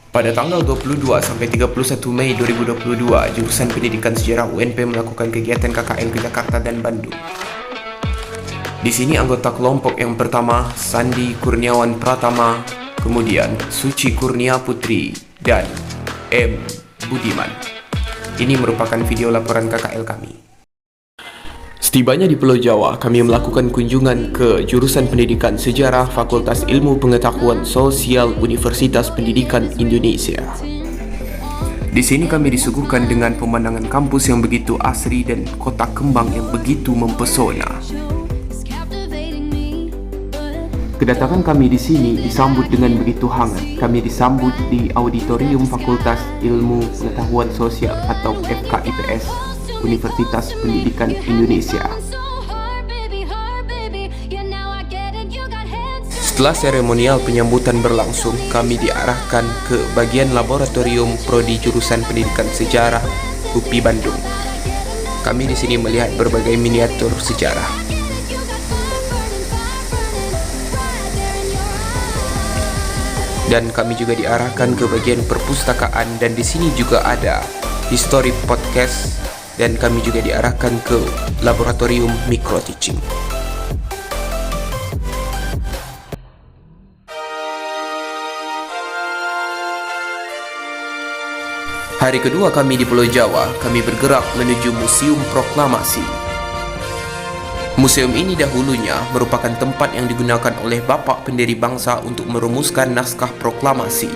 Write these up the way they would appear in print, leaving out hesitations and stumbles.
Pada tanggal 22 sampai 31 Mei 2022, jurusan Pendidikan Sejarah UNP melakukan kegiatan KKL ke Jakarta dan Bandung. Di sini anggota kelompok yang pertama, Sandi Kurniawan Pratama, kemudian Suci Kurnia Putri, dan M. Budiman. Ini merupakan video laporan KKL kami. Setibanya di Pulau Jawa, kami melakukan kunjungan ke jurusan Pendidikan Sejarah Fakultas Ilmu Pengetahuan Sosial Universitas Pendidikan Indonesia. Di sini kami disuguhkan dengan pemandangan kampus yang begitu asri dan kota kembang yang begitu mempesona. Kedatangan kami di sini disambut dengan begitu hangat. Kami disambut di Auditorium Fakultas Ilmu Pengetahuan Sosial atau FKIPS Universitas Pendidikan Indonesia. Setelah seremonial penyambutan berlangsung, kami diarahkan ke bagian laboratorium prodi jurusan Pendidikan Sejarah UPI Bandung. Kami di sini melihat berbagai miniatur sejarah. Dan kami juga diarahkan ke bagian perpustakaan, dan di sini juga ada History Podcast, dan kami juga diarahkan ke laboratorium micro teaching. Hari kedua kami di Pulau Jawa, kami bergerak menuju Museum Proklamasi. Museum ini dahulunya merupakan tempat yang digunakan oleh Bapak Pendiri Bangsa untuk merumuskan naskah proklamasi.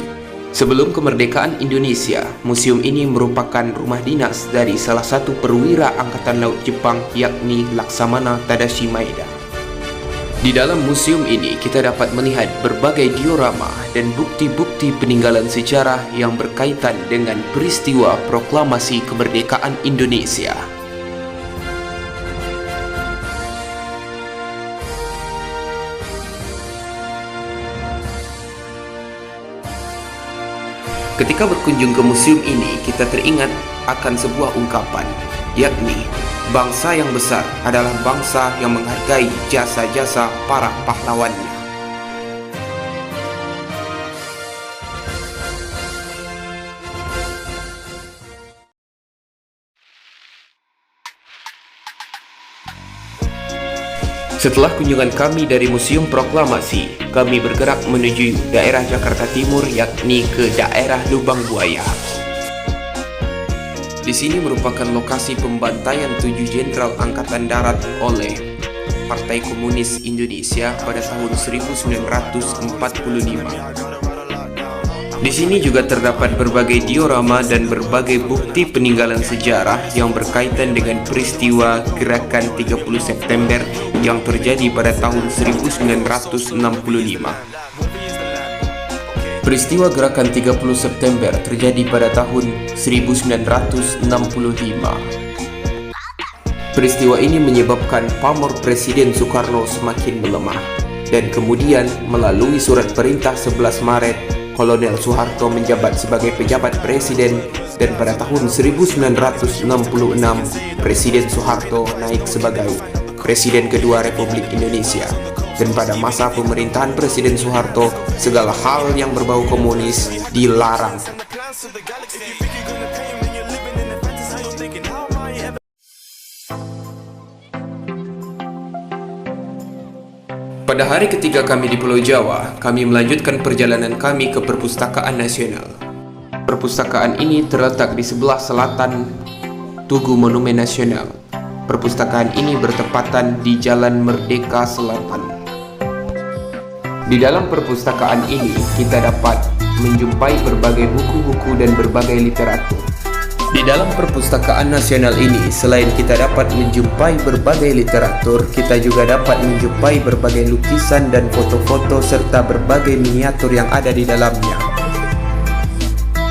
Sebelum kemerdekaan Indonesia, museum ini merupakan rumah dinas dari salah satu perwira Angkatan Laut Jepang, yakni Laksamana Tadashi Maeda. Di dalam museum ini kita dapat melihat berbagai diorama dan bukti-bukti peninggalan sejarah yang berkaitan dengan peristiwa proklamasi kemerdekaan Indonesia. Ketika berkunjung ke museum ini, kita teringat akan sebuah ungkapan, yakni bangsa yang besar adalah bangsa yang menghargai jasa-jasa para pahlawannya. Setelah kunjungan kami dari Museum Proklamasi, kami bergerak menuju daerah Jakarta Timur, yakni ke daerah Lubang Buaya. Di sini merupakan lokasi pembantaian 7 jenderal Angkatan Darat oleh Partai Komunis Indonesia pada tahun 1945. Di sini juga terdapat berbagai diorama dan berbagai bukti peninggalan sejarah yang berkaitan dengan peristiwa Gerakan 30 September yang terjadi pada tahun 1965. Peristiwa Gerakan 30 September terjadi pada tahun 1965. Peristiwa ini menyebabkan pamor Presiden Soekarno semakin melemah, dan kemudian melalui surat perintah 11 Maret, Kolonel Soeharto menjabat sebagai pejabat presiden, dan pada tahun 1966 Presiden Soeharto naik sebagai Presiden kedua Republik Indonesia. Dan pada masa pemerintahan Presiden Soeharto, segala hal yang berbau komunis dilarang. Pada hari ketiga kami di Pulau Jawa, kami melanjutkan perjalanan kami ke Perpustakaan Nasional. Perpustakaan ini terletak di sebelah selatan Tugu Monumen Nasional. Perpustakaan ini bertepatan di Jalan Merdeka Selatan. Di dalam perpustakaan ini, kita dapat menjumpai berbagai buku-buku dan berbagai literatur. Di dalam Perpustakaan Nasional ini, selain kita dapat menjumpai berbagai literatur, kita juga dapat menjumpai berbagai lukisan dan foto-foto serta berbagai miniatur yang ada di dalamnya.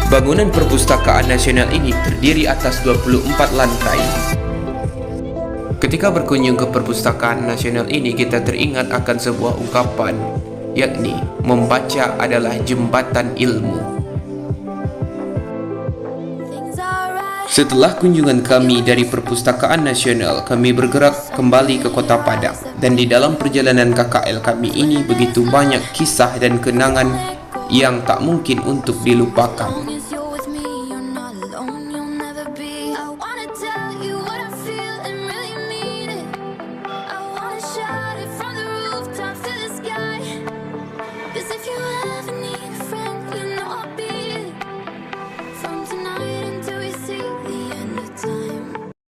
Bangunan Perpustakaan Nasional ini terdiri atas 24 lantai. Ketika berkunjung ke Perpustakaan Nasional ini, kita teringat akan sebuah ungkapan, yakni membaca adalah jembatan ilmu. Setelah kunjungan kami dari Perpustakaan Nasional, kami bergerak kembali ke Kota Padang. Dan di dalam perjalanan KKL kami ini begitu banyak kisah dan kenangan yang tak mungkin untuk dilupakan. Long as you're with me, you're not alone, you'll never be. I wanna tell you